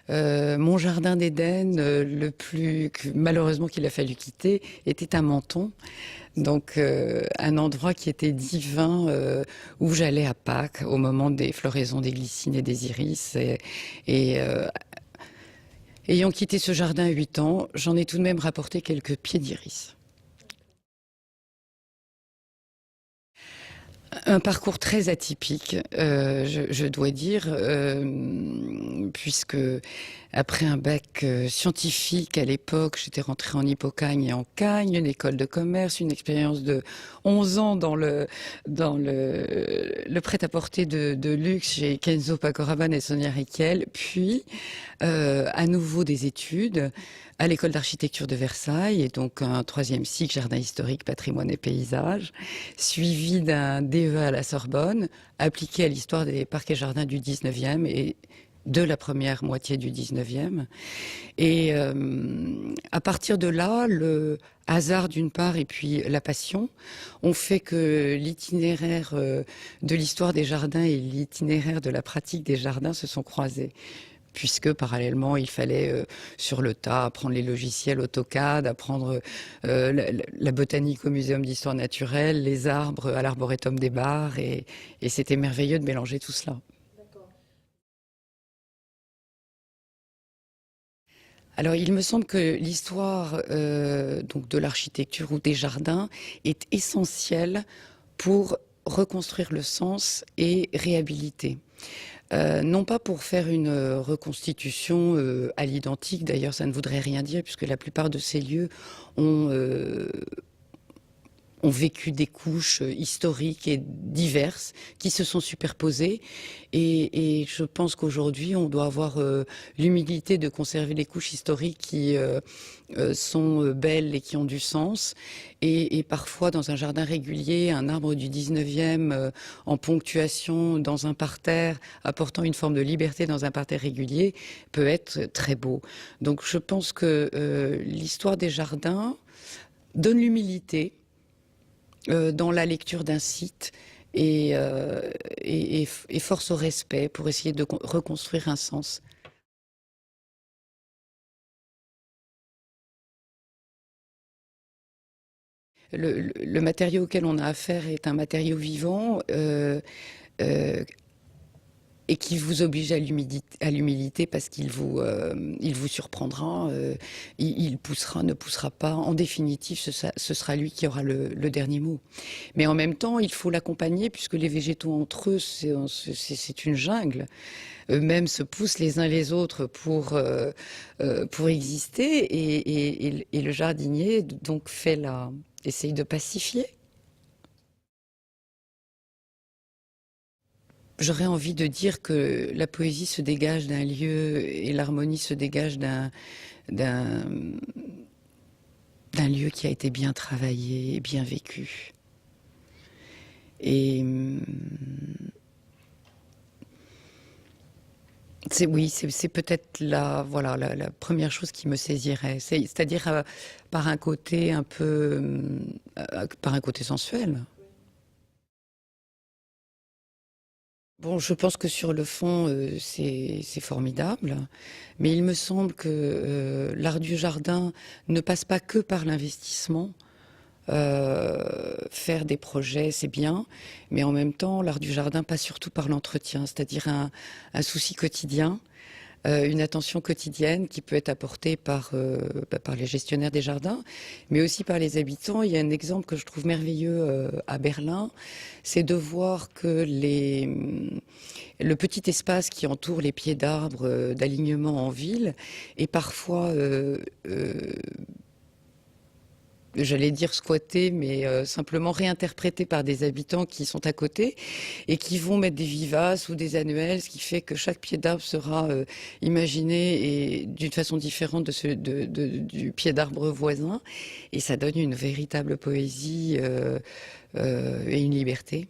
Mon jardin d'Éden, malheureusement qu'il a fallu quitter, était à Menton. Donc un endroit qui était divin, où j'allais à Pâques au moment des floraisons des glycines et des iris. Et ayant quitté ce jardin à 8 ans, j'en ai tout de même rapporté quelques pieds d'iris. Un parcours très atypique, je dois dire, puisque après un bac scientifique à l'époque, j'étais rentrée en Hippocagne et en Cagne, une école de commerce, une expérience de 11 ans dans le prêt-à-porter de luxe chez Kenzo Paco-Rabanne et Sonia Rykiel, puis à nouveau des études à l'école d'architecture de Versailles, et donc un 3e cycle jardin historique, patrimoine et paysage, suivi d'un DEA à la Sorbonne, appliqué à l'histoire des parcs et jardins du 19e et de la première moitié du 19e. Et à partir de là, le hasard d'une part et puis la passion ont fait que l'itinéraire de l'histoire des jardins et l'itinéraire de la pratique des jardins se sont croisés, puisque parallèlement il fallait sur le tas apprendre les logiciels AutoCAD, apprendre la botanique au Muséum d'histoire naturelle, les arbres à l'Arboretum des Barres, et c'était merveilleux de mélanger tout cela. Alors, il me semble que l'histoire donc de l'architecture ou des jardins est essentielle pour reconstruire le sens et réhabiliter. Non pas pour faire une reconstitution à l'identique, d'ailleurs ça ne voudrait rien dire, puisque la plupart de ces lieux ont, ont vécu des couches historiques et diverses qui se sont superposées. Et je pense qu'aujourd'hui, on doit avoir l'humilité de conserver les couches historiques qui sont belles et qui ont du sens. Et parfois, dans un jardin régulier, un arbre du 19e en ponctuation dans un parterre, apportant une forme de liberté dans un parterre régulier, peut être très beau. Donc je pense que l'histoire des jardins donne l'humilité dans la lecture d'un site, et force au respect pour essayer de reconstruire un sens. Le matériau auquel on a affaire est un matériau vivant, euh, et qui vous oblige à l'humilité, parce il vous surprendra, il poussera, ne poussera pas. En définitive, ce sera lui qui aura le dernier mot. Mais en même temps, il faut l'accompagner, puisque les végétaux entre eux, c'est une jungle. Eux-mêmes se poussent les uns les autres pour exister, et le jardinier donc essaye de pacifier. J'aurais envie de dire que la poésie se dégage d'un lieu et l'harmonie se dégage d'un lieu qui a été bien travaillé et bien vécu. Et c'est peut-être voilà, la première chose qui me saisirait. C'est-à-dire par un côté un peu, par un côté sensuel. Bon, je pense que sur le fond, c'est formidable, mais il me semble que l'art du jardin ne passe pas que par l'investissement. Faire des projets, c'est bien, mais en même temps, l'art du jardin passe surtout par l'entretien, c'est-à-dire un souci quotidien, une attention quotidienne qui peut être apportée par les gestionnaires des jardins, mais aussi par les habitants. Il y a un exemple que je trouve merveilleux à Berlin, c'est de voir que le petit espace qui entoure les pieds d'arbres d'alignement en ville est parfois j'allais dire squatté, mais simplement réinterprété par des habitants qui sont à côté et qui vont mettre des vivaces ou des annuelles, ce qui fait que chaque pied d'arbre sera imaginé et d'une façon différente du pied d'arbre voisin, et ça donne une véritable poésie et une liberté.